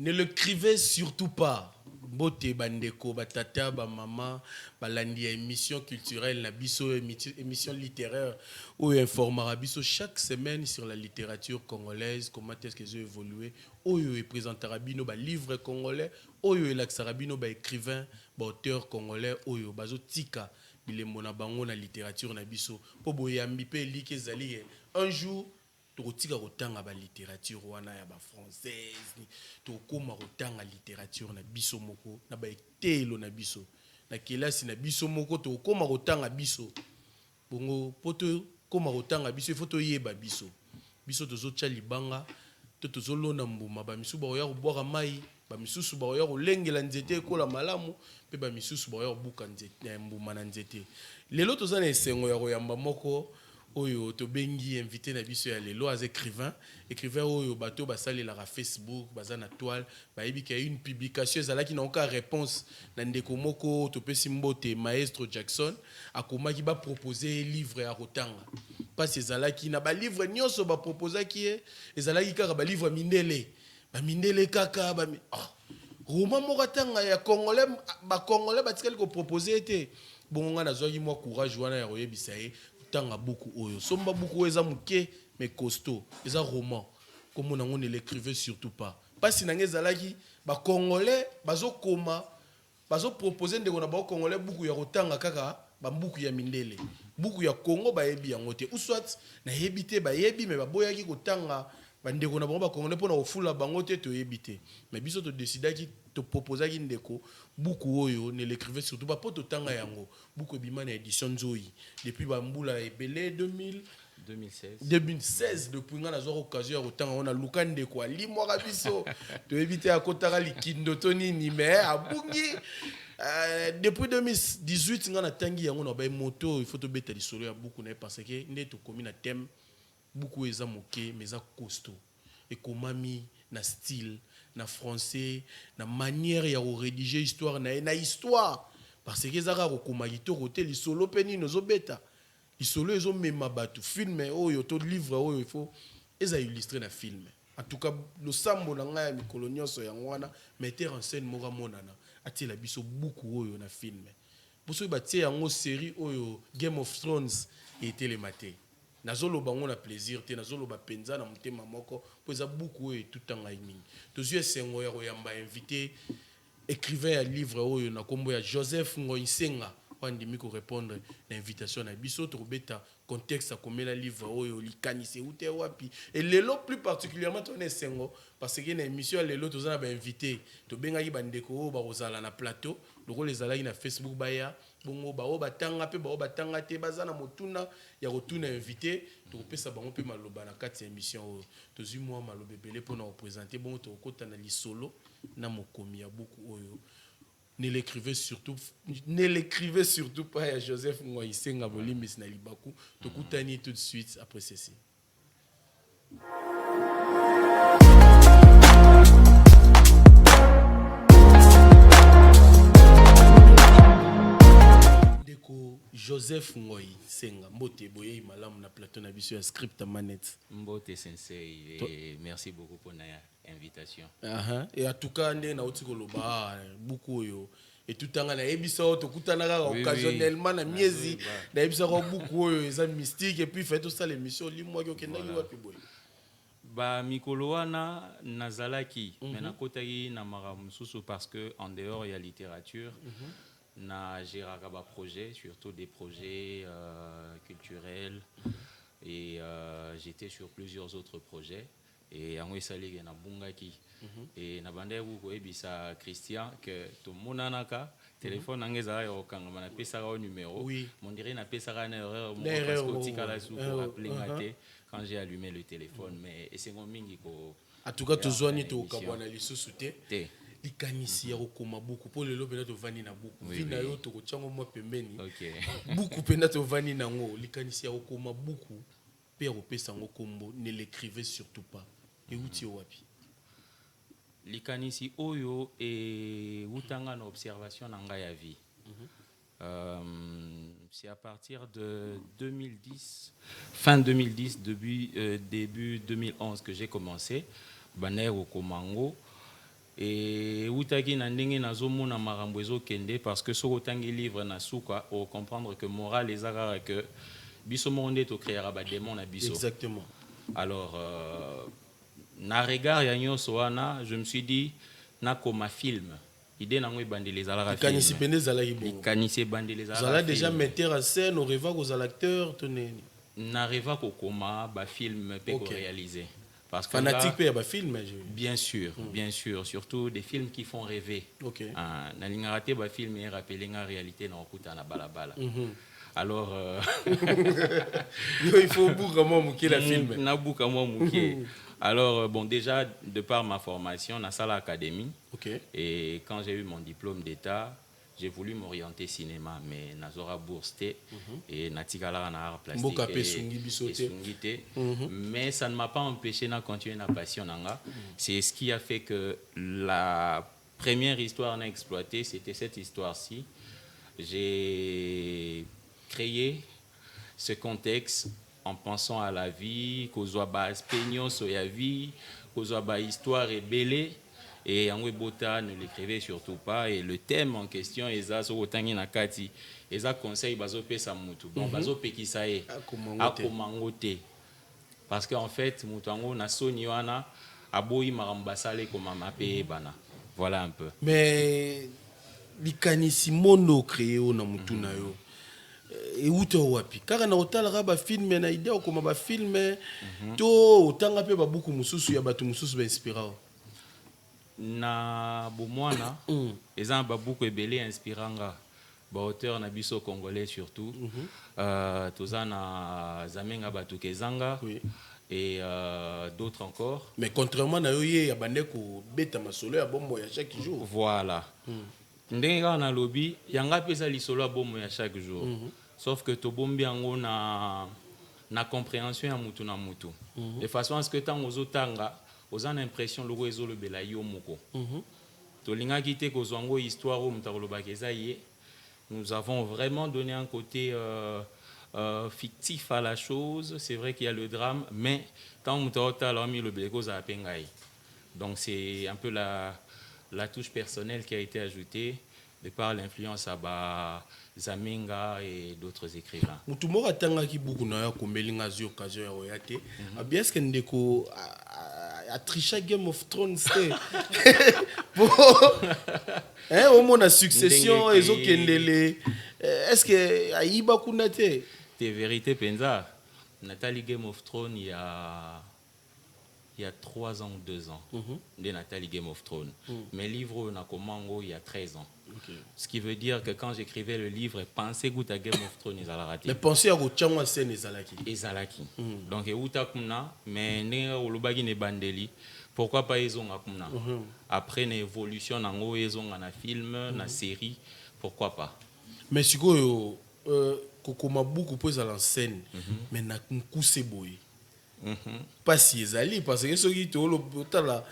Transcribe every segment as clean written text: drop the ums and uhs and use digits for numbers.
Ne l'écrivez surtout pas. Bote bandeko, batata, ba maman, balandi émission culturelle, na biso émission littéraire où informara biso chaque semaine sur la littérature congolaise, comment est-ce que j'ai évolué, où il présentera bino ba livre congolais, où il laxera bino ba écrivain, ba auteur congolais, où il bazo tika bilembo na bango na littérature na biso. Po boyambi pe like zali un jour tokotika kotanga ba littérature wana ya ba française tokoma kotanga littérature na biso moko na ba etelo na biso na kelasi na biso moko tokoma kotanga biso bongo poto koma kotanga biso ifo toyeba biso biso tozotia libanga to tozolona mbuma ba misusu baoya kobwaka mai ba misusu baoya kolengela nzete ekola malamu pe ba misusu baoya kobuka nzete mbuma na nzete lelo toza na esengo ya koyamba moko oyo to bengi invité na biso ya lelo az écrivain oyo bato basali la Facebook baza na toile bayebi qu'il y a une publication ezalaki na aucun réponse na ndeko moko to pesi mbote maestro Jackson akomaki ba proposer livre ya kotanga parce ezalaki na ba livre nyonso ba proposaki ezalaki kaka ba livre mindele kaka ba roman moko tanga ya congolais ba congolais batikali ko proposer te bongo na zoki moi courage wana ya koyebisa tanga buku oyo somba buku eza muke mais costaud eza roman comme on ne l'écrivait surtout pas parce que nangé zalaki ba congolais bazo proposer ndeko na ba congolais buku ya kotanga kaka ba buku ya mindele buku ya Congo ba yebi yango te ou soit na yebi te ba yebi mais ba boyaki kotanga ba ndeko na ba congolais pona ofula bango te to yebi te mais biso to décidaki to proposaki ndeko buku oyo ne l'écrivait surtout pas pour tanga yango buku bima na édition nzoi depuis ba mbula ebele 2016 depuis nga na zo occasion ya kotanga ona luka ndeko ali mwa biso to éviter akotaka likindo to nini mais abungi depuis 2018 nga na tangi yango na ba moto il faut to beta lisolo ya buku na parce que nde to komi na thème buku eza moke mais za costaud et komami na style na français na manière ya rédiger histoire na histoire parce que ezaka kokoma kitoko te lisolo peni nozo beta lisolo ezo mema batu film oyo to livre oyo il faut eza illustrer na film en tout cas le sambo na nga ya mikolo nyonso ya ngwana metteur en scène moko monana atila biso buku oyo na film boso batie yango série oyo Game of Thrones et télématé nazolo bango na plaisir te nazolo ba penza na mutema moko poza buku oyo tutanga mingi tozu esengo ya koyamba invité écrivain ya livre oyo na kombo ya Joseph Ngoisenga pandimi ko répondre na invitation na biso to beta contexte akomela livre oyo likanise ute wapi et lelo plus particulièrement ton esengo parce que na émission lelo tozana ba invité to bengaki bandeko oyo ba kozala na plateau loko les alaki na Facebook baya bongo ba o batanga pe ba o batanga te bazana motuna ya kotuna invité to pesa bango pe maloba na kati ya émission oyo tozu moi maloba belé pour nous présenter bongo to kota na lisolo na mokomi ya buku oyo ne l'écrivez surtout pas à Joseph Ngoisenga Bolimbis na Libaku to kutani tout de suite après ceci. Joseph Ngoisenga mbote boye malamu na plateau na biso ya script manette mbote sensei et merci beaucoup pour l'invitation. Et en tout cas ndé na otiko loba buku yo et tout tanga na ebisa to kutana ka occasionnellement na miezi na ebisa ko buku yo eza mystique et puis fait tout ça l'émission limwa ki okenda ki wapi boye ba mikolo wana nazalaki mais na kotaki na maramususu parce que en dehors il y a littérature na géraka ba projet surtout des projets culturels et j'étais sur plusieurs autres projets et yango esaliki na bungaki et na banda ko ebisa Christian que to monanaka téléphone angeza ya okanga na pesa ka numéro mon dirait na pesa ka na erreur mo parce que tikala sou pour appeler ngate quand j'ai allumé le téléphone mais c'est mingi ko en tout cas tozwani to kabwana lisusu te likanisi ya kokoma buku po lelo pena tovandi na buku vina yo tokotyango mwa pembeni buku pena tovandi nango likanisi ya kokoma buku pe ya kopesa ngo kombo ne l'écrivez surtout pas et uti wapi likanisi oyo et utanga na observation na nga ya vie c'est à partir de 2010 fin 2010 début 2011 que j'ai commencé baner au Komango et utaki na ndenge nazomona makambo ezokende parce que soko tangi livre na suka au comprendre que moral ezaka que biso moko nde tokreera badémon na biso. Exactement. Alors na regard ya nyonso wana je me suis dit nakoma film idée nango ebandeli ezalaka film kanisi pende ezalaki bongo likanisi ebandeli ezalaka zala déjà metteur en scène au rêve aux acteurs toneni na rêve kokoma ba film pe ko réaliser parce que fanatique pe ya ba film bien sûr surtout des films qui font rêver. OK na lingaka te ba film et rappeler nga réalité na okuta na balabala. Alors il faut bouka moi muké la film na bouka moi muké. Alors bon déjà de par ma formation na sala académie. OK Et quand j'ai eu mon diplôme d'état j'ai voulu m'orienter cinéma mais nazora bourse et natikala na art plastique mais ça ne m'a pas empêché de continuer ma passion nanga. C'est ce qui a fait que la première histoire à exploiter c'était cette histoire-ci. J'ai créé ce contexte en pensant à la vie, kozwa ba peignos so ya vie, kozwa ba histoire ébélée. Et Angwe Bota ne l'écrivait surtout pas. Et le thème en question, Eza Sokotangi Nakati, Eza conseil Bazo Pesa Moutou. Bon, Bazo Pekisae, Akomangote. Parce qu'en fait, Moutango, Nasoni Wana, Aboyi Marambasale, Komamape Bana. Voilà un peu. Mais, Likanisi Mono créé au Namutuna yo. Et où tu wapi? Car na otala ba film na idée comme ba film to otanga pe ba beaucoup mususu ya batu mususu ba inspirao. Na bomwana eza ba beaucoup ebele inspiranga ba auteur na biso congolais surtout toza na Zamenga Batukezanga et d'autres encore mais contrairement na yo ye ya bande ko beta masolo ya bombo ya chaque jour voilà ndenge na lobby yanga pesa lisolo ya bombo ya chaque jour sauf que to bombi yango na compréhension ya mutu na mutu de façon à ce que tant ozotanga aux en impression logo ezolo bela yo moko to linga kité ko zongo histoire o mutalo bakezaye nous avons vraiment donné un côté fictif à la chose. C'est vrai qu'il y a le drame mais tant mutalo tala mi le beko za pengai donc c'est un peu la touche personnelle qui a été ajoutée de par l'influence à Zamenga et d'autres écrivains. Mutumora tanga ki buku na ya kombelinga zio occasion ya oyate. Bien est-ce que ndeko a triché Game of Thrones bon hein au moins la succession ezo kendele est-ce que aiba kuna te te vérité penza Nathalie Game of Thrones il y a 3 ans ou 2 ans de Nathalie Game of Thrones. Mes livres na komango il y a 13 ans. Ce qui veut dire que quand j'écrivais le livre, pensez à Game of Thrones ils allaient rater. Mais pensez à Rochangwa Sen ezalaki. Ezalaki. Donc euta kuna mais ne olobaki ne bandeli. Pourquoi pas ezonga kuna? Après une évolution nango ezonga na film, na série, pourquoi pas? Mais sikoyo kokoma beaucoup pose à la scène mais na nkuse boy. Pas si ezali parce que ceux qui te otala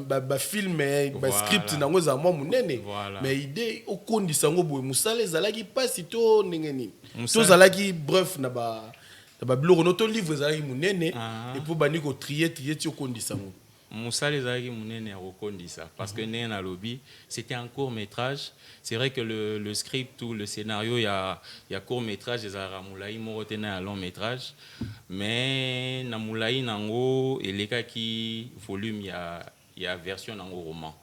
ba film ba script nango za mwa munene mais idée okondisa ngo boy musala ezalaki pas si to ndengeni to zalaki bref na ba blog no to livre ezalaki munene et pour bani ko trier ti okondisa ngo musala ezalaki munene okondisa parce que né na lobby c'était un court métrage. C'est vrai que le script ou le scénario il y a court métrage des aramulai morotena un long métrage mais na mulai nango eleka ki volume il y a version nango roman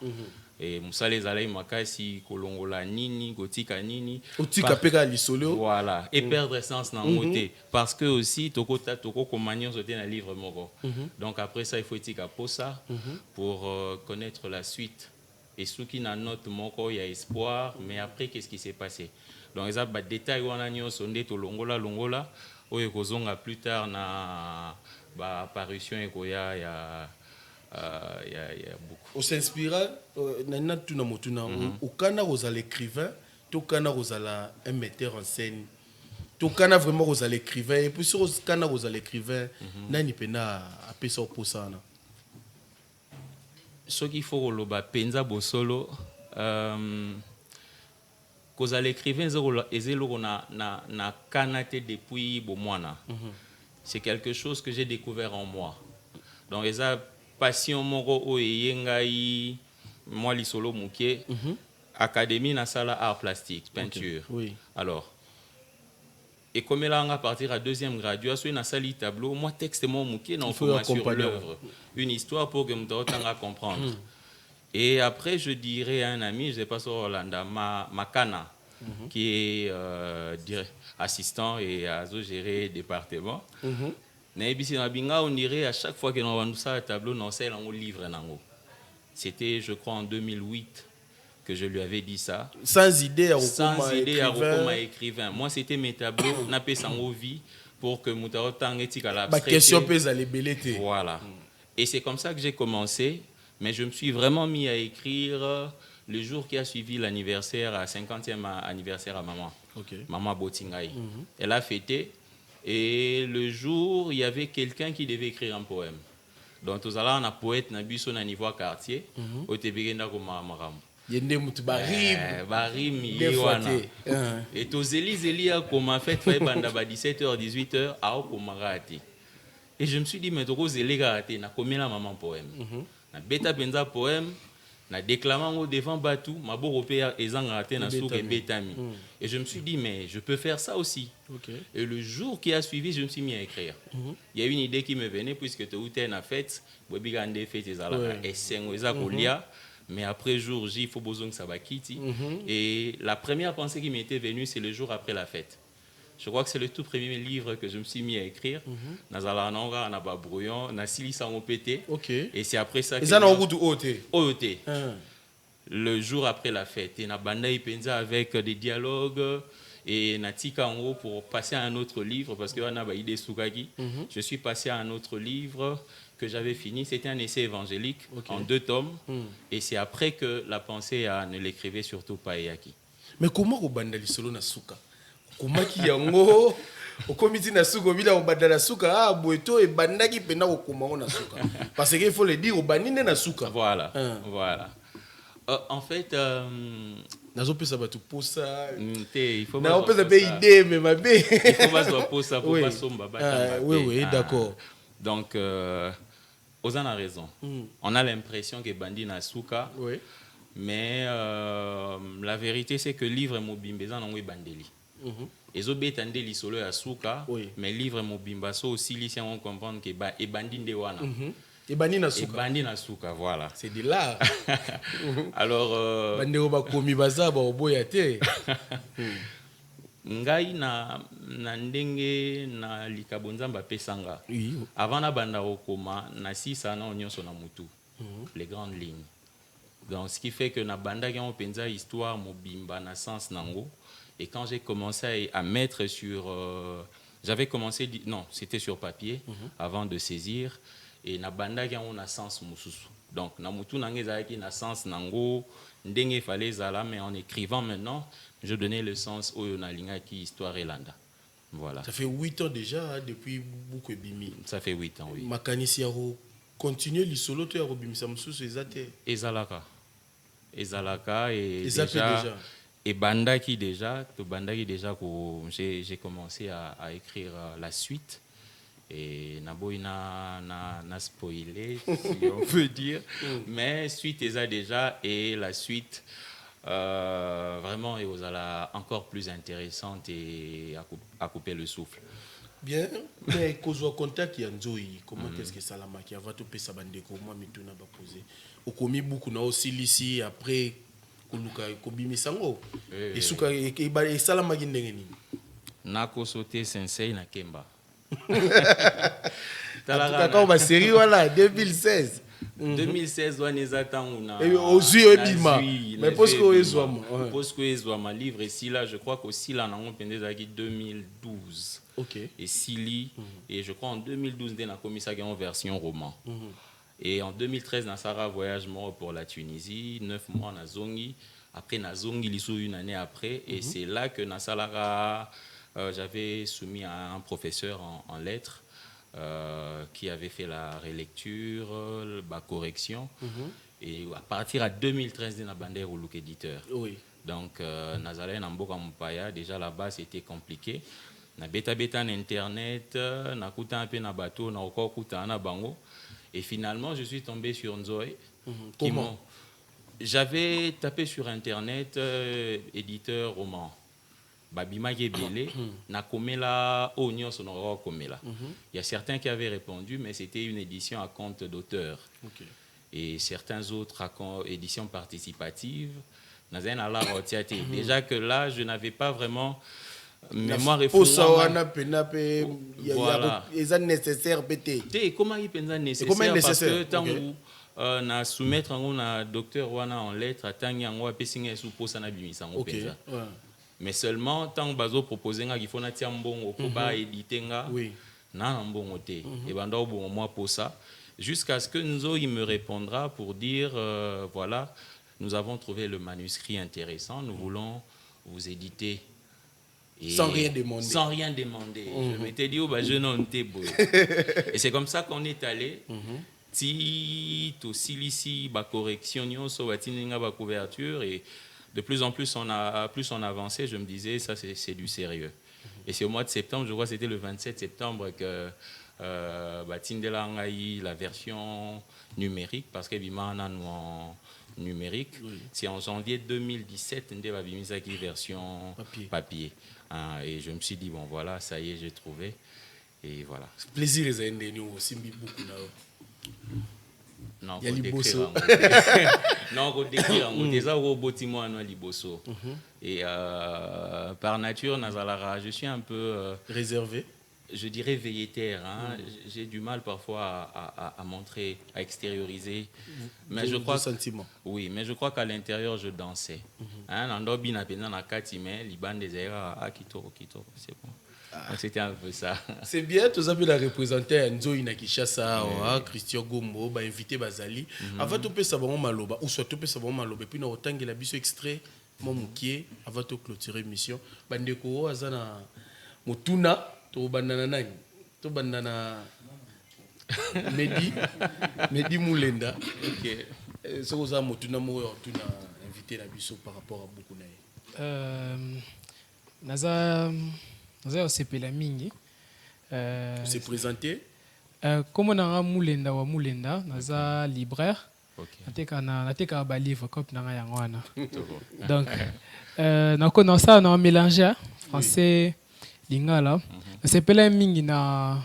et musala ezalaki makasi kolongola nini kotika nini otika peka lisolo voilà et perdre sens nango te parce que aussi toko komanion sote na livre moko donc après ça il faut etika posa pour connaître la suite. Et ce qui n'a note moko il y a espoir mais après qu'est-ce qui s'est passé donc ça ba détail wana nyonso nde to longola oyo kozonga plus tard na ba apparition ekoya ya beaucoup. On s'inspira na tuna motuna okana rozala écrivain tokana rozala un metteur en scène tokana vraiment rozala écrivain et puis sur okana rozala écrivain nani pena apesa oposana. Ce qu'il faut koloba penza bosolo kozala l'écrivain ezelo na kanate depuis bomwana. C'est quelque chose que j'ai découvert en moi. Donc eza passion moko o eyengai moi lisolo mukie académie na sala art plastique peinture. Oui. Alors et comme là à partir à deuxième graduation na sali tableau moi texte mon mukie na on sur l'œuvre une histoire pour que m'tanga comprendre. Et après je dirais à un ami, je sais pas sur Orlando Makana qui est assistant et a géré département. On dirait à chaque fois que nous avons ça tableau, nous avons un livre. C'était, je crois, en 2008 que je lui avais dit ça. Sans idée à écrivain. Moi, c'était mes tableaux, on a fait vie pour que Moutaro Tangetika la question pèse à l'ébélité. Voilà. Et c'est comme ça que j'ai commencé. Mais je me suis vraiment mis à écrire le jour qui a suivi l'anniversaire, à 50e anniversaire à maman. Maman Botingaï. Elle a fêté. Et le jour, il y avait quelqu'un qui devait écrire un poème. Donc, tout à l'heure, on a poète, on a bu son niveau quartier. Au Tébégenda comme Maram. Yende Moutbarim. Barim, Yewana. Et aux Zéli, comme en fait, il banda 17h, 18h, à Okomarati. Et je me suis dit, mais trop Zéli Garate, na commis la maman poème. Na beta benza poème. Na déclamant devant Batou, ma beau repère et zangarate na souk et betami. Et je me suis dit, mais je peux faire ça aussi. Et le jour qui a suivi, je me suis mis à écrire. Il y a une idée qui me venait, puisque tu es en fête, Bobigande fait et c'est un mais après jour J, il faut besoin que ça va quitter. Et la première pensée qui m'était venue, c'est le jour après la fête. Je crois que c'est le tout premier livre que je me suis mis à écrire. Nazala Nanga, Naba Brouillon, Nasili Sangopété. Et c'est après ça que. Et ça n'a pas de OET. Le jour après la fête. Et Nabanda Ipenza avec des dialogues. Et Natika en haut pour passer à un autre livre. Parce que Naba Ide Soukagi. Je suis passé à un autre livre que j'avais fini. C'était un essai évangélique en 2 tomes. Et c'est après que la pensée ne l'écrivait surtout pas Eyaki. Mais comment au Bandali Solo Nasuka? Komaki yango okomiti na suka bila obanda na suka boeto e bandaki pena okoma na suka parce qu'il faut le dire obanine na suka voilà en fait nazo pesa batu posa il faut na pesa be idée mais ma be il faut pas posa pour pas somba batamba oui d'accord donc Ozan a raison on a l'impression que bandi na suka mais la vérité c'est que livre mobimbe za nango bandeli et zobeta ndeli solo ya suka mais livre mobimba so aussi lycée on comprendre que e bandi ndewana e bandi na suka voilà c'est de là alors bande ba komi bazaba oboya te ngai na ndenge na likabonzamba pesanga avant na banda okoma na sisa na onyoso na mutu les grandes lignes donc ce qui fait que na banda ki on penza histoire mobimba na sens nango. Et quand j'ai commencé à mettre sur... j'avais commencé... Non, c'était sur papier avant de saisir. Et na banda qui on a sens mususu. Donc, na mutu nangeza qui na sens nango ndenge fallait zala, mais en écrivant maintenant, je donnais le sens au yonalinga qui histoire elanda. Voilà. Ça fait 8 ans déjà depuis beaucoup bimi. Ça fait 8 ans, oui. Makanisi yaro continuer li solo to yaro bimisa mususu ezate. Ezalaka et déjà. Et bandaki déjà, j'ai commencé à écrire la suite. Et Naboina n'a spoilé, si on peut dire. Mais suite est déjà, et la suite vraiment est encore plus intéressante et à couper le souffle. Bien, mais quand contact Yanzoi, comment est-ce que Salama qui a va tout pesa bandeko moi mituna ba poser. Au commis beaucoup na aussi ici après kuluka kobimisango et suka e salama ki ndenge nini nako sauter sensei na kemba talaka ba série wala 2016 wana ezatanga na ozui ebima mais parce que ezwama livre ici là je crois qu'aussi là nango pendeza ki 2012 et Sili et je crois en 2012 dès na komisa en version roman. Et en 2013, Nassara voyage mort pour la Tunisie, 9 mois à Zongi. Après Nazongi, l'issue une année après. Et c'est là que Nassara, j'avais soumis à un professeur en lettres qui avait fait la relecture, la correction. Et à partir de 2013, il y a bandé au look éditeur. Donc, Nazara Namboka Mpaya, déjà là-bas, c'était compliqué. Na beta en internet, na kuta un peu na bateau, na encore kuta na bango. Et finalement, je suis tombé sur Nzoé. Comment J'avais tapé sur Internet éditeur roman. Babima Gebele, Nakomela, Onyo Sonoro Komela. Il y a certains qui avaient répondu, mais c'était une édition à compte d'auteur. Okay. Et certains autres à édition participative. Déjà que là, je n'avais pas vraiment mémoire et voilà. Nécessaire peut-être. Comment il est nécessaire parce que tant où na soumettre un docteur wana en lettres tangi yango apesinga sous posa na bimisa ngo penza. Mais seulement tant bazo proposer nga il faut na tia mbongo ko ba éditer nga na mbongo te et banda bon moi pour ça jusqu'à ce que Nzo il me répondra pour dire voilà, nous avons trouvé le manuscrit intéressant, nous voulons vous éditer. Et sans rien demander. Sans rien demander. Je m'étais dit, oh, bah, je n'en t'ai beau. Et c'est comme ça qu'on est allé. Si tout ici, bah, correction, so, bah, couverture. Et de plus en plus, on avançait, je me disais, ça, c'est du sérieux. Et c'est au mois de septembre, je crois que c'était le 27 septembre que Tindela a eu la version numérique, parce que Bima a nous en numérique. C'est en janvier 2017, on a mis la version papier. Et je me suis dit, bon voilà, ça y est, j'ai trouvé. Et voilà. Plaisir les nous aussi beaucoup là. Non, il y a Liboso. Non, on décrire déjà au bâtiment à Liboso. Et par nature, Nazalara, je suis un peu réservé. Je dirais véhétaire. Hein. J'ai du mal parfois à montrer, à extérioriser. Mais je crois. Sentiment. Oui, mais je crois qu'à l'intérieur, je dansais. C'est bon. C'était un peu ça. C'est bien, tous avez la représenter Nzo Inakishasa, Christian Gombo, invité Bazali. Avant tout, ça va maloba, ou soit tout ça va maloba. Puis nous autant que la biso extrait, mon moukier, avant de clôturer l'émission. Bandeko azana mutuna. To bandana nani to bandana Medi Moulenda. OK. Ce que vous avez motuna mo tuna invité la biso par rapport à beaucoup naza osepela mingi se présenter comme on a Moulenda naza libraire. Nateka ba livre comme na yango wana. Donc na connaissa na mélanger français lingala. C'est pas mingi na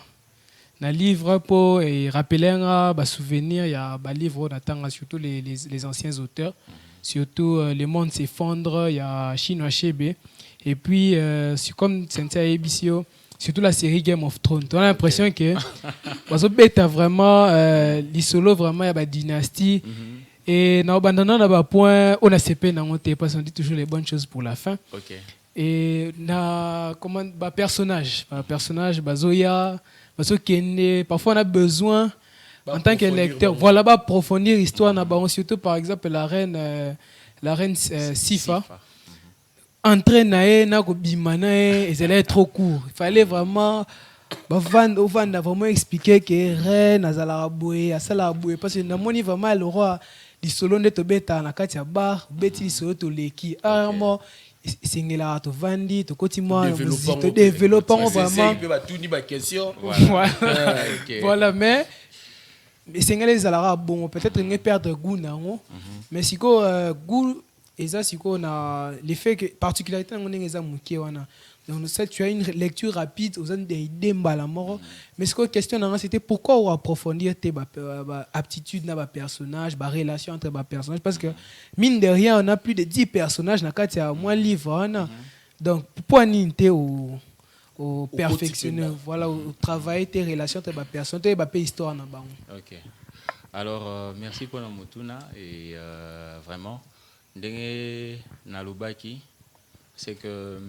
livre pour rappeler ba souvenirs, il y a ba livre on surtout les anciens auteurs, surtout Le Monde s'effondre, il y a Chino Achebe et puis comme Cynthia Ebisio, surtout la série Game of Thrones. On a l'impression que parce que vraiment l'isolo vraiment il y a ba dynastie et na bandana na ba point on a CP na monté parce qu'on dit toujours les bonnes choses pour la fin. OK. Et na comment personnage bazoya kende parfois on a besoin en tant que lecteur voilà ba approfondir histoire na ba surtout par exemple la reine Sifa entrer na ko bimana et ça est trop court, il fallait vraiment vanda vraiment expliquer que reine azala boye asala boye parce que na moni vraiment le roi di solo ndeto beta na kati ya bar beti solo to leki armo singela to vandi to kotima to développant vraiment voilà mais singela zalara bon peut-être ne perdre goût nango mais siko goût eza siko na l'effet que particularité ngone ngeza mukie wana donc ça tu as une lecture rapide aux des dembala moro mais ce que question nanga c'était pourquoi approfondir tes aptitudes na ba personnage ba relation entre ba personnage parce que mine de rien on a plus de 10 personnages na kati ya moi livre wana donc pourquoi ninte au perfectionner voilà au travailler tes relations entre ba personnes tes ba histoire na bango. OK. Alors merci pour la mutuna et vraiment ndenge na lubaki c'est que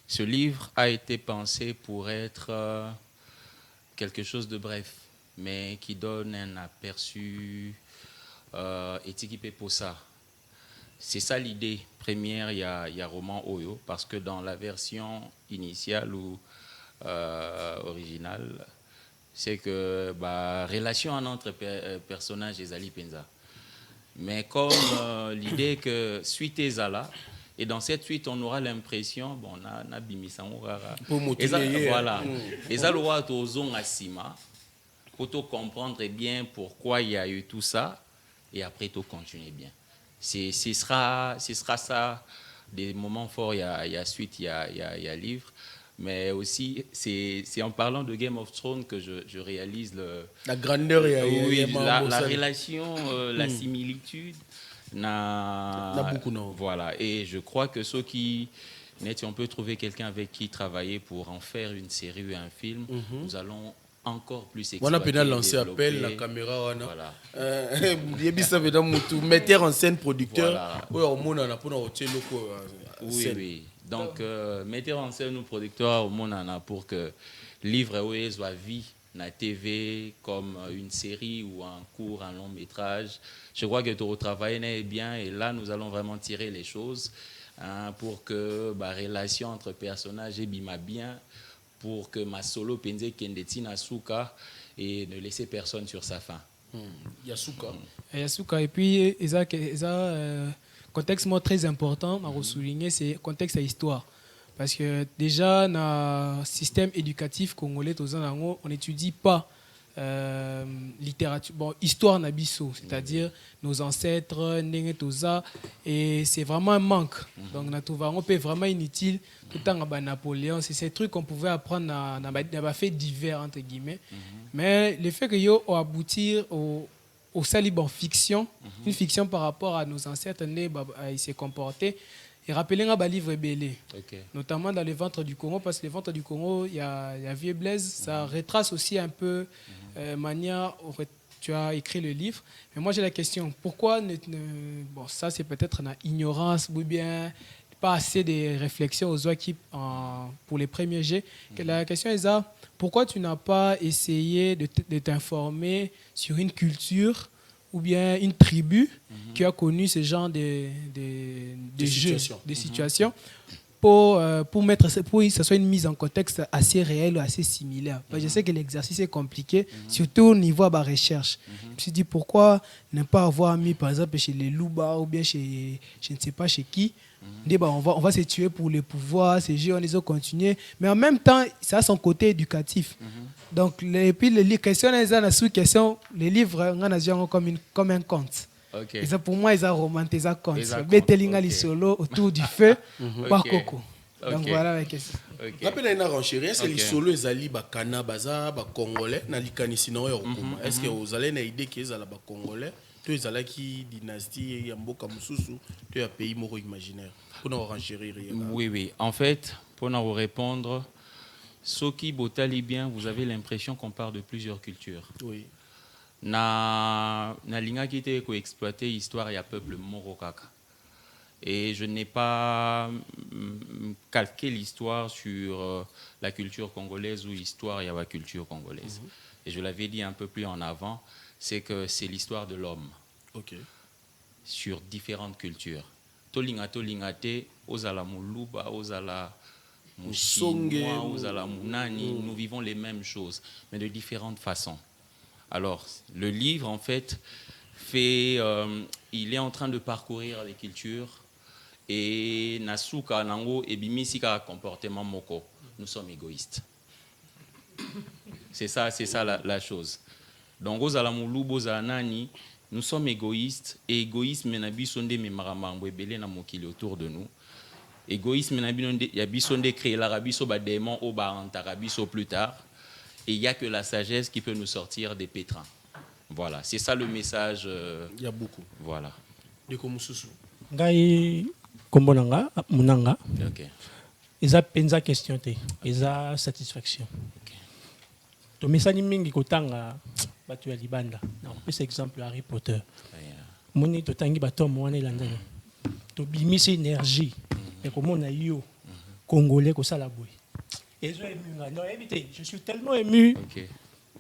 ce livre a été pensé pour être quelque chose de bref, mais qui donne un aperçu équipé pour ça. C'est ça l'idée première, il y a roman Oyo, parce que dans la version initiale ou originale, c'est que relation entre personnages et Zali Penza. Mais comme l'idée que suite est Zala, et dans cette suite, on aura l'impression, bon, on a bimisa voilà. Et ça, le roi Tozon Asima, pour comprendre bien pourquoi il y a eu tout ça, et après, tout continuer bien. ce sera ça, des moments forts. Il y a suite, il y a livre. Mais aussi, c'est en parlant de Game of Thrones que je réalise la grandeur et la relation, la similitude. Beaucoup, non. Voilà. Et je crois que ceux qui... Si on peut trouver quelqu'un avec qui travailler pour en faire une série ou un film, nous allons encore plus exploiter. On a pu lancer appel, la caméra. Voilà. Metteur en scène, producteur. Voilà. Oui. Donc, metteur en scène ou producteur, pour que livre soit vie na TV comme une série ou un court, un long métrage. Je crois que tu travailles bien et là, nous allons vraiment tirer les choses pour que la relation entre personnages est bien, pour que ma solo pense Kendetina Souka et ne laisser personne sur sa fin. Yasuka. Et puis, il y a un contexte très important à souligner, c'est le contexte de l'histoire. Parce que déjà, dans le système éducatif congolais, on n'étudie pas littérature, histoire nabiso, c'est-à-dire nos ancêtres, et c'est vraiment un manque. Donc, on peut vraiment inutile tout le temps à Napoléon. C'est ces trucs qu'on pouvait apprendre dans des faits divers, entre guillemets. Mais le fait que yo aboutir au saliban fiction, une fiction par rapport à nos ancêtres, ils s'est comporté. Et rappelez un livre belé, notamment dans le ventre du Congo, parce que le ventre du Congo, il y a Vieux Blaise, ça retrace aussi un peu manière tu as écrit le livre. Mais moi j'ai la question, pourquoi bon, ça c'est peut-être une ignorance ou bien pas assez de réflexion aux équipes pour les premiers jets. La question est ça, pourquoi tu n'as pas essayé de t'informer sur une culture ou bien une tribu qui a connu ce genre de jeux, de situations, pour que ce soit une mise en contexte assez réelle ou assez similaire. Je sais que l'exercice est compliqué, surtout au niveau de la recherche. Je me suis dit, pourquoi ne pas avoir mis, par exemple, chez les Louba ou bien chez je ne sais pas chez qui, on va se tuer pour le pouvoir, ces jeux, on les a continués. Mais en même temps, ça a son côté éducatif. Donc, puis les questions, les livres, on a comme un conte. Et ça, pour moi, ils ont romantisé un conte. Betelinga solo autour du feu, par Coco. Donc, voilà la question. Rappelez une renchérie, est-ce que les solos, ils allaient Bakana, Baza, Congolais, est-ce que vous avez une idée qu'ils sont Congolais? Tu es allé qui dynastie Yamboka Mususu, tu es un pays moro imaginaire. Pour nous renchérir. Oui. En fait, pour nous répondre, Soki Botali bien, vous avez l'impression qu'on parle de plusieurs cultures. Oui. Na linga qui était exploité l'histoire et le peuple morokaka. Et je n'ai pas calqué l'histoire sur la culture congolaise ou l'histoire et la culture congolaise. Et je l'avais dit un peu plus en avant, c'est que c'est l'histoire de l'homme sur différentes cultures. Tolinga te, ozala muluba, ozala mushingwa, ozala munani, nous vivons les mêmes choses, mais de différentes façons. Alors, le livre, en fait, il est en train de parcourir les cultures et Nasuka, Nango et Bimisika comportement moko. Nous sommes égoïstes. C'est ça la chose. Donc, nous sommes égoïstes et égoïsme autour de nous. Égoïsme créer l'arabiso démon au antarabiso plus tard. Et il n'y a que la sagesse qui peut nous sortir des pétrins. Voilà, c'est ça le message. Il y a beaucoup. Voilà. Ngai kombonanga munanga. OK. Eza penza question te. Eza satisfaction. OK. To mesani mingi kotanga batu ya libanda. Non, par exemple Harry Potter. Moni to tangi bato mwana landana. To bimisi énergie. Et comment on a yo congolais ko sala boy. Et je suis tellement ému. Okay.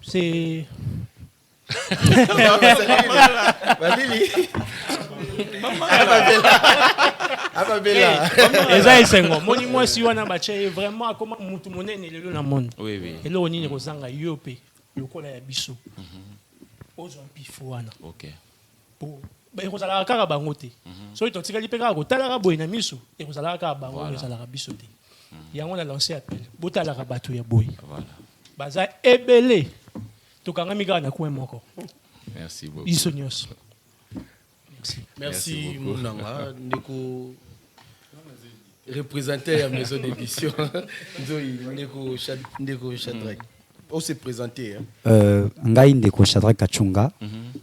C'est. Moi, si on a battu vraiment comme mutu monene lelo na monde. Oui. Et là on est kozanga yope lokola ya biso. Ozo mpifuana. OK. Pour ba ekozala kaka bango te. So to tikali pe kaka kotala boy na miso e kozala kaka bango ezala biso te. Yango na lancé appel. Botala ka batu ya boy. Voilà. Baza ebele. Tokanga mika na kwa moko. Merci beaucoup. Isonios. Merci Mounanga. Ndeko représenté à la maison d'édition. Ndeko Shadrack. On s'est présenté. Ngai Ndeko Shadrack Kachunga.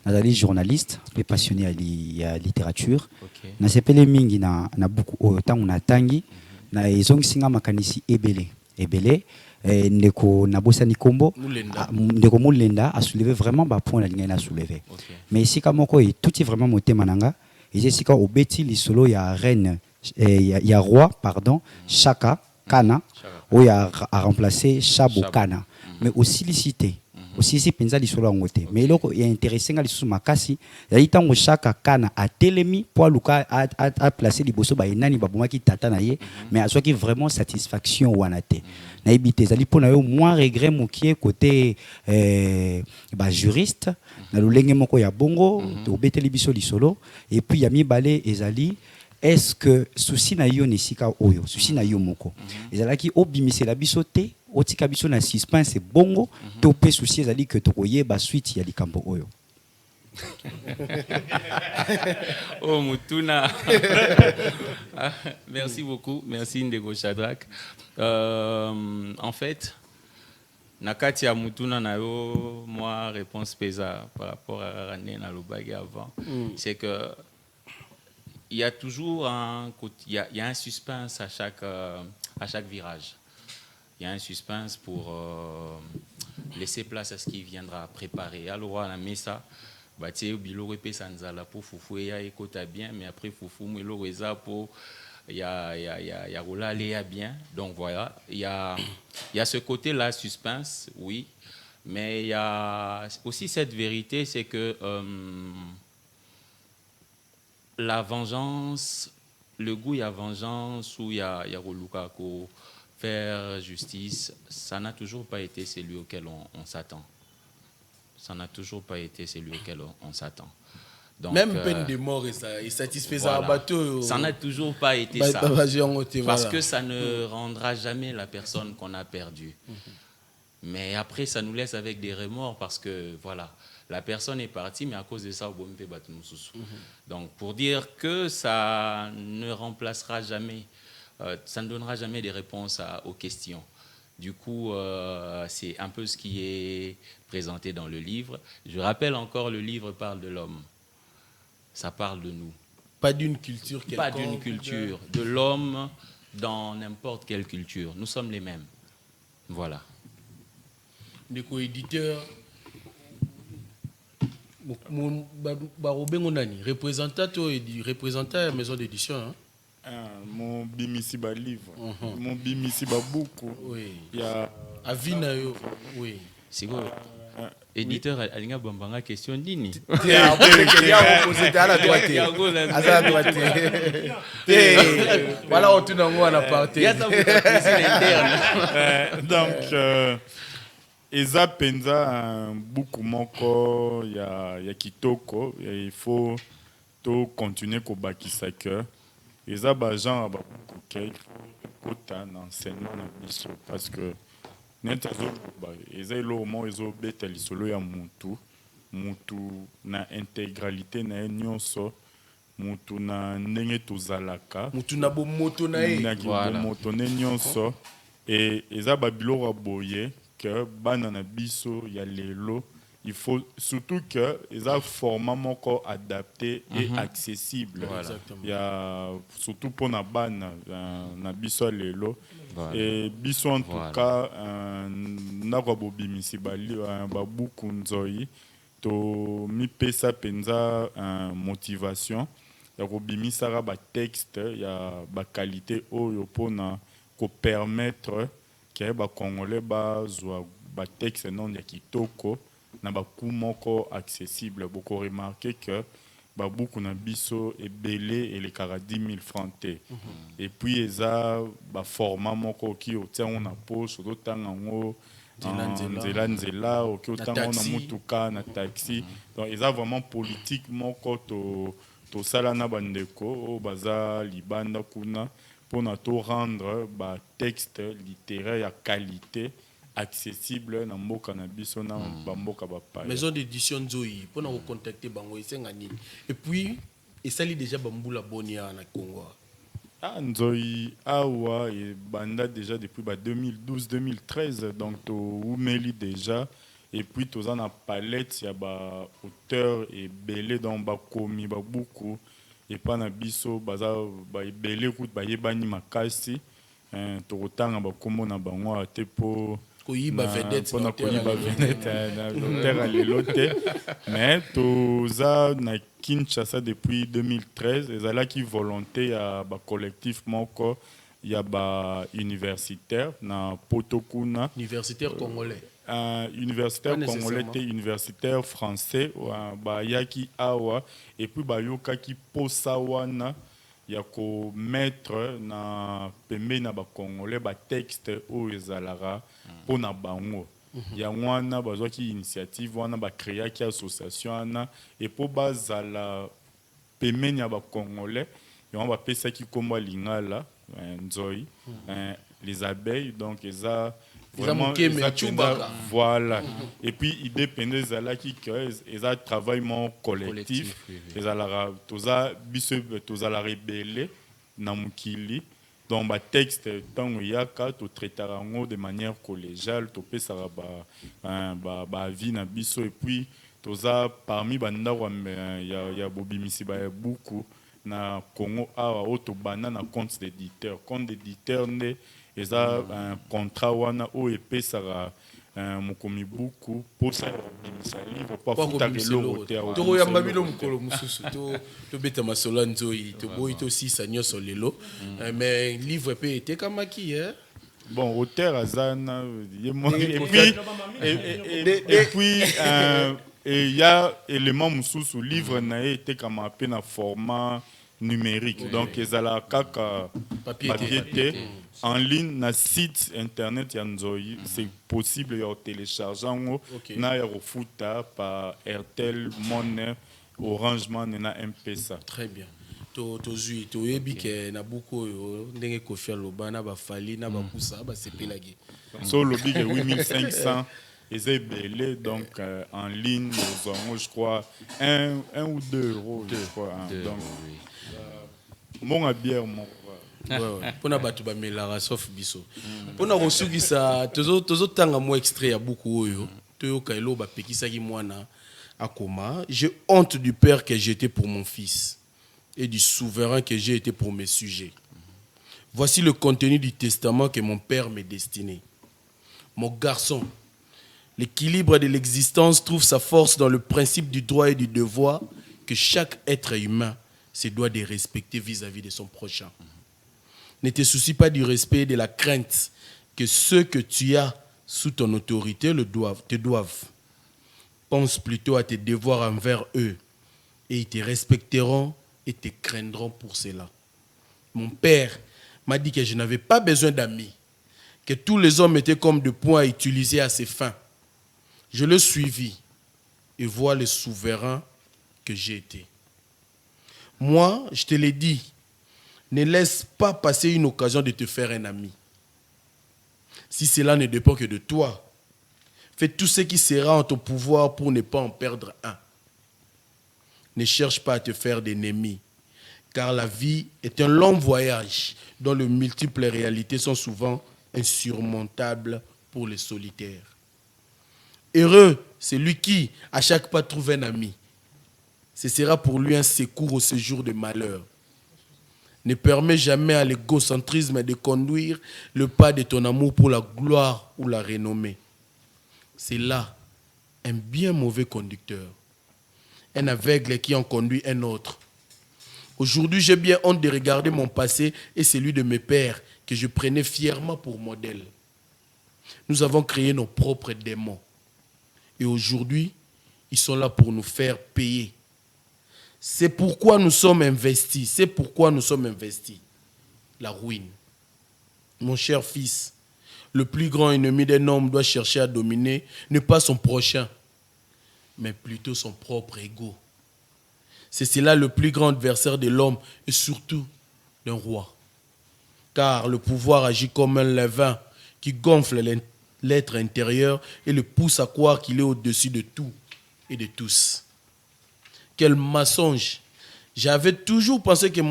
Nazali journaliste, peu passionné à littérature. Na sepele mingi na beaucoup autant on a tangi. Na ezong singa makanisi ebele. Ndeko Nabosani Kombo. Ndeko Mulenda a soulevé vraiment ba point la ligne a soulevé. Mais ici comme quoi tout est vraiment monté mananga. Et ici quand au beti lisolo ya reine ya roi pardon Chaka Kana où il a remplacé Chabo Kana. Mais aussi licité aussi ici penza lisolo ngote mais loko est intéressant à lisolo makasi ya itango Chaka Kana a telemi pour luka a placé liboso ba enani ba bomaki tata na ye mais a soki vraiment satisfaction wanate na ibite zali pona yo moins regret mokie côté ba juriste na lolenge moko ya bongo to beteli biso lisolo et puis ya mibale ezali est-ce que souci na yo nesika oyo souci na yo moko ezalaki obimisa la biso te otika biso na suspense bongo to pe souci ezali que to koyeba suite ya likambo oyo. Oh Mutuna. Merci beaucoup, merci Ndeko Shadrack. En fait, nakati ya Mutuna na yo, moi réponse pesa par rapport à Rané na lobagi avant, c'est que il y a toujours il y a un suspense à chaque virage. Il y a un suspense pour laisser place à ce qui viendra préparer. Alors on a mis ça. Bah tu sais biloko pesa nzala pour fufu ya ekota bien mais après fufu mwelo reza pour il y a rola léa bien. Donc voilà, il y a ce côté là suspense, oui, mais il y a aussi cette vérité, c'est que la vengeance, le goût, il y a vengeance ou il y a Roluka ko faire justice, ça n'a toujours pas été celui auquel on s'attend. Ça n'a toujours pas été celui auquel on s'attend. Donc, même peine de mort et satisfaisant à bateau. Ça n'a toujours pas été ça. Parce que ça ne rendra jamais la personne qu'on a perdue. Mais après, ça nous laisse avec des remords parce que voilà. La personne est partie, mais à cause de ça, donc, pour dire que ça ne remplacera jamais, ça ne donnera jamais des réponses aux questions. Du coup, c'est un peu ce qui est présenté dans le livre. Je rappelle encore, le livre parle de l'homme. Ça parle de nous. Pas d'une culture quelconque. Pas d'une culture. De l'homme dans n'importe quelle culture. Nous sommes les mêmes. Voilà. Des co-éditeurs. Représentant à maison d'édition. Hein? Mon bimisi ba livre, mon bimisi ba beaucoup. Oui. Il y a Avina yo. Oui. C'est quoi? Éditeur alinga bambanga question dini. Voilà on tourne en à partir. Donc eza penza beaucoup moko ya kitoko il faut to continuer ko bakisa que eza ba genre ba beaucoup kota na enseignement na biso parce que neta zo ba eza lo mo ezo beteli solo ya mutu na intégralité na nyonso mutu na ndenge tozalaka mutu na bo moto na e voilà moto ne nyonso et eza ba biloko boye que banana biso ya lelo il faut surtout que les formats moko adapté et accessible. Voilà. Il y a surtout pour na bana na biso lelo et biso en tout cas na kwa bobimisi bali ba buku nzoi to mi pesa penza motivation ya kobimisa ba texte ya ba qualité oyo pona ko permettre que ba congolais ba zwa ba texte non ya kitoko na ba coût moko accessible. Beaucoup remarqué que ba beaucoup na biso est belé et les 10 000 francs et puis eza ba format moko qui otient on a poche d'autant ngo nzela ok autant on a mutuka na taxi donc eza vraiment politique moko to sala na bandeko baza libanda kuna pour na to rendre ba texte littéraire à qualité accessible na mboka na biso na bamboka ba pa maison d'édition Nzoi pour nous contacter bango isengani et puis Et ça, il déjà Bamboula Bonia na Congo. Ah, Nzoi Awa et Banda déjà depuis 2012-2013, donc to Oumeli déjà. Et puis tous en a palette, il y a ba auteur et belé dans ba komi ba beaucoup. Et pas na biso baza ba belé route ba yebani makasi. To otanga ba komo na bango ate po Koyiba vedette na koyiba vedette na docteur alelote. Mais toza na Kinshasa depuis 2013, et là qui volonté à ba collectif moko il y a ba universitaire na Potokuna universitaire congolais. Universitaire congolais et universitaire français ba yaki awa et puis ba yoka ki posawana ya ko mettre na pembe na ba congolais ba texte o ezalara pona bango. Ya wana bazwaki initiative wana ba créer ki association ana et po bazala pemeni ya ba congolais ya ba pesa ki komba lingala nzoi les abeilles donc eza vraiment voilà et puis idée pendant zala ki eza travail mon collectif ezala toza biso toza rebelle na mukili. Donc, le texte, tant yaka, to traitera de manière collégiale, to pesara ba vie na biso et puis toza parmi banda ya bobimisi ba beaucoup na Congo awa auto bana na compte d'éditeur ne eza un contrat wana o epesara mokomi beaucoup pour ça bimisa livre pas futa keloko te to ya mabilo mukolo mususu to beta masolo nzoi to boy to si sanyo solelo mais livre peut être comme qui bon auteur azana et puis il y a élément mususu livre na été comme un peu na format numérique donc ezala kaka papier en ligne na site internet ya Nzoi c'est possible ya téléchargeant na ya refuta par Airtel Money Orange Money na M-Pesa. Très bien. To zui to yebi ke na buko ndenge Koffi Aloba na ba fali na ba kusa ba sepelagi. So lobi ke 8500 et belé donc en ligne je crois 1 ou 2 euros je crois donc mon bière mon pona batu ba melara sauf biso pona kosukisa tozo tanga mo extrait ya buku oyo toyoka elo ba pekisaki mwana akoma. J'ai honte du père que j'étais pour mon fils et du souverain que j'ai été pour mes sujets. Voici le contenu du testament que mon père m'est destiné. Mon garçon, l'équilibre de l'existence trouve sa force dans le principe du droit et du devoir que chaque être humain se doit de respecter vis-à-vis de son prochain. Ne te soucie pas du respect et de la crainte que ceux que tu as sous ton autorité te doivent. Pense plutôt à tes devoirs envers eux et ils te respecteront et te craindront pour cela. Mon père m'a dit que je n'avais pas besoin d'amis, que tous les hommes étaient comme de points à utiliser à ses fins. Je le suivis et vois le souverain que j'ai été. Moi, je te l'ai dit, ne laisse pas passer une occasion de te faire un ami. Si cela ne dépend que de toi, fais tout ce qui sera en ton pouvoir pour ne pas en perdre un. Ne cherche pas à te faire d'ennemis, car la vie est un long voyage dont les multiples réalités sont souvent insurmontables pour les solitaires. Heureux, c'est lui qui, à chaque pas, trouve un ami. Ce sera pour lui un secours au séjour de malheur. Ne permets jamais à l'égocentrisme de conduire le pas de ton amour pour la gloire ou la renommée. C'est là un bien mauvais conducteur, un aveugle qui en conduit un autre. Aujourd'hui, j'ai bien honte de regarder mon passé et celui de mes pères que je prenais fièrement pour modèle. Nous avons créé nos propres démons. Et aujourd'hui, ils sont là pour nous faire payer. C'est pourquoi nous sommes investis. C'est pourquoi nous sommes investis. La ruine. Mon cher fils, le plus grand ennemi d'un homme doit chercher à dominer, ne pas son prochain, mais plutôt son propre ego. C'est cela le plus grand adversaire de l'homme et surtout d'un roi. Car le pouvoir agit comme un levain qui gonfle l'être intérieur et le pousse à croire qu'il est au-dessus de tout et de tous. Quel mensonge J'avais toujours pensé que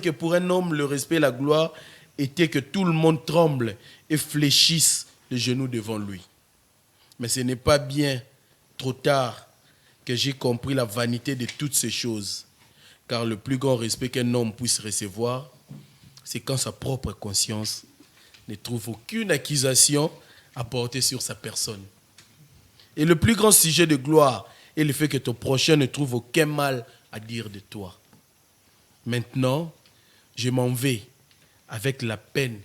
pour un homme, le respect et la gloire était que tout le monde tremble et fléchisse les genoux devant lui. Mais ce n'est pas bien trop tard que j'ai compris la vanité de toutes ces choses. Car le plus grand respect qu'un homme puisse recevoir, c'est quand sa propre conscience ne trouve aucune accusation à porter sur sa personne. Et le plus grand sujet de gloire est le fait que ton prochain ne trouve aucun mal à dire de toi. Maintenant, je m'en vais avec la peine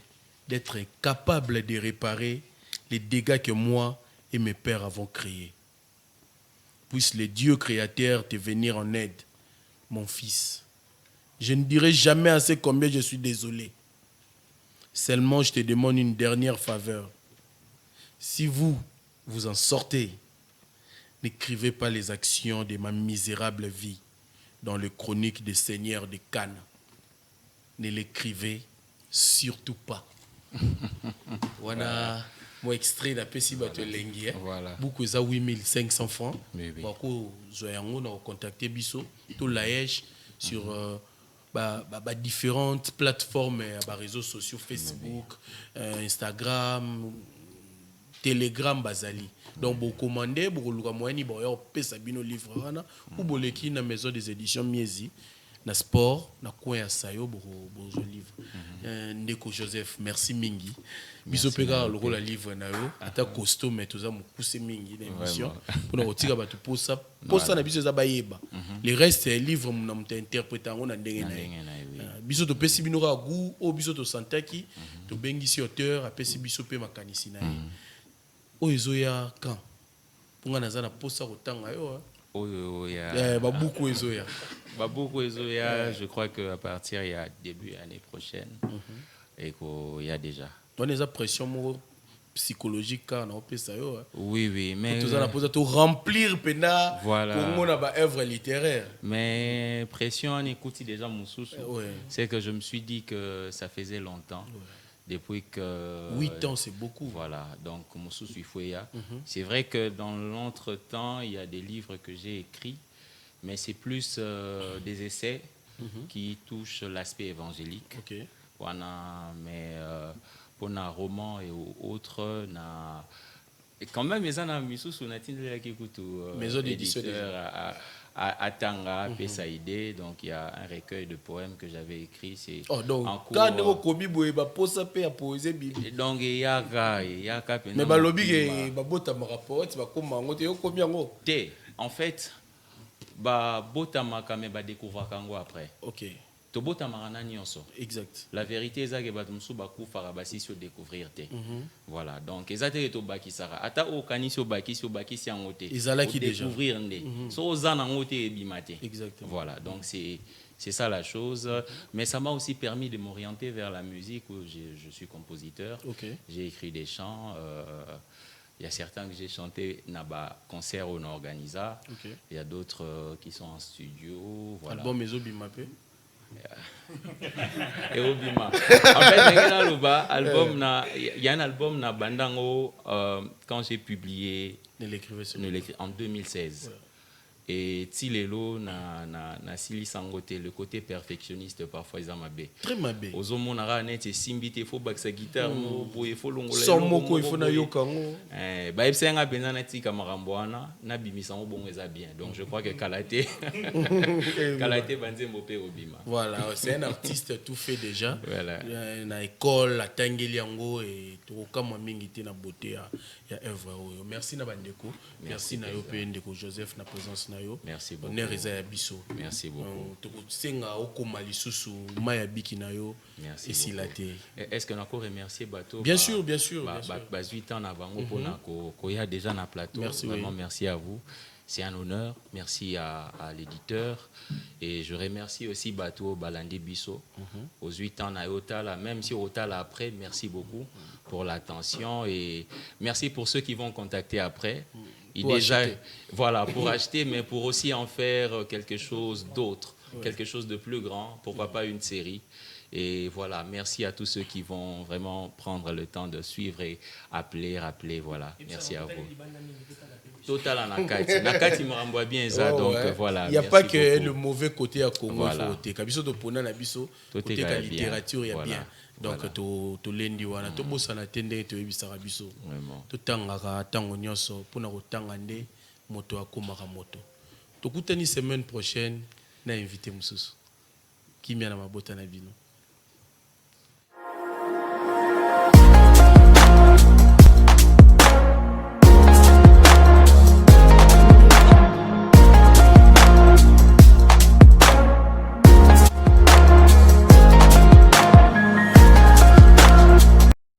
d'être capable de réparer les dégâts que moi et mes pères avons créés. Puisse le Dieu créateur te venir en aide, mon fils. Je ne dirai jamais assez combien je suis désolé. Seulement, je te demande une dernière faveur. Si vous en sortez, n'écrivez pas les actions de ma misérable vie dans le chronique des seigneurs de Cannes. Ne l'écrivez surtout pas. Voilà. Moi, extrait d'un PC Batelengi. Voilà. Beaucoup ça 8500 francs. Oui. Beaucoup, on a contacté Bisso, tout l'AEJ sur différentes plateformes, réseaux sociaux, Facebook, Instagram, Telegram, Bazali. Donc, vous commandez, vous commandez, vous avez un livre, vous avez une maison des éditions Miezi, na sport, na coin à Sayo, vous livre. Ndeko Joseph, merci Mingi. Biso pega le rôle à livre na yo, ata costaud mais tout ça me pousse Mingi l'émission pour nous retirer ba tout pour ça na biso za bayeba. Le reste livre mon interpréter on na ndenge na. Biso to pesi bino ka gu o biso to santaki to bengisi auteur apesi biso pe makanisi na ye. O ezoya quand pour na za na posa kotanga yo. Baboukou Ezoya. Baboukou Ezoya, je crois qu'à partir il y a début l'année prochaine et qu'il y a déjà. On a des pression psychologique quand on peut ça. Oui, mais tout ça on a remplir pena voilà. Pour mon œuvre littéraire. Mais pression on écoute déjà mon sous. C'est que je me suis dit que ça faisait longtemps. Depuis que 8 ans, c'est beaucoup. Voilà, donc Moussou Suifouya. C'est vrai que dans l'entretemps, il y a des livres que j'ai écrits, mais c'est plus des essais qui touchent l'aspect évangélique. Voilà, mais pour un roman et autres, et quand même, les gens Moussou Sunatine qui écoutent éditeur à Tanga, Pessaïdé, donc il y a un recueil de poèmes que j'avais écrit. C'est donc en cours. Quand on commis posa pe à poésie bible. Donc il y a mais balobi babota ma rapport, tu vas comment ngote yo combien ngo. En fait, bota maka me ba découvrir kango après. OK. To bota marana nyonso. Exact. La vérité est que batumsu baku farabasi sur découvrir te. Voilà, donc ezate to baki sara. Ata o kanisi o baki si angote. Ezalaki déjà découvrir ndé. So ozana ngote ebimate. Exactement. Voilà, donc c'est ça la chose. Mais ça m'a aussi permis de m'orienter vers la musique où je suis compositeur. J'ai écrit des chants. Il y a certains que j'ai chantés dans concert on organisa. Il y a d'autres qui sont en studio. Voilà. Album Mezo Bimapé. Et Obima. En fait, il y a un album na Bandango quand j'ai publié en 2016. Et Tilelo na Sili Sangote, le côté perfectionniste parfois ils mabé. Très mabé. Ozomo na net simbite il faut back sa guitare no boye faut longola. Son moko il faut na yokango. Ba ebsenga benza na tika maramboana na bimisa ngo bongo eza bien. Donc je crois que Kalaté banzembo pe Obima. Voilà, c'est un artiste tout fait déjà. Voilà. Na école la tangeli yango et to kama mingi te na beauté ya œuvre. Merci na bandeko. Merci na yo pe ndeko Joseph na présence. Merci beaucoup. Merci beaucoup. Merci beaucoup. Est-ce que nous avons remercié Bateau? Bien sûr, bien sûr. 8 ans avant qu'on y a déjà dans le plateau. Merci, vraiment, merci à vous. C'est un honneur. Merci à l'éditeur. Et je remercie aussi Bateau Balandi Bisso. Aux 8 ans à Otala, même si Otala après, merci beaucoup pour l'attention. Et merci pour ceux qui vont contacter après. Pour acheter, mais pour aussi en faire quelque chose d'autre. quelque chose de plus grand, pourquoi pas une série. Et voilà, merci à tous ceux qui vont vraiment prendre le temps de suivre et appeler, voilà. Merci à vous. Total en Nakati. Nakati me renvoie bien ça, donc voilà. Il n'y a pas que le mauvais côté à Congo. Voilà. Kabiso de Pona Nabiso, côté de la littérature, il y a bien. Donc, to lendi wana, to bossa na tende, to ebisara biso. To tangaka, tango nyoso, pona ko tangande, moto akomaka moto. To kutani semaine prochaine, na invité Moussous. Qui m'a na mabota na bino.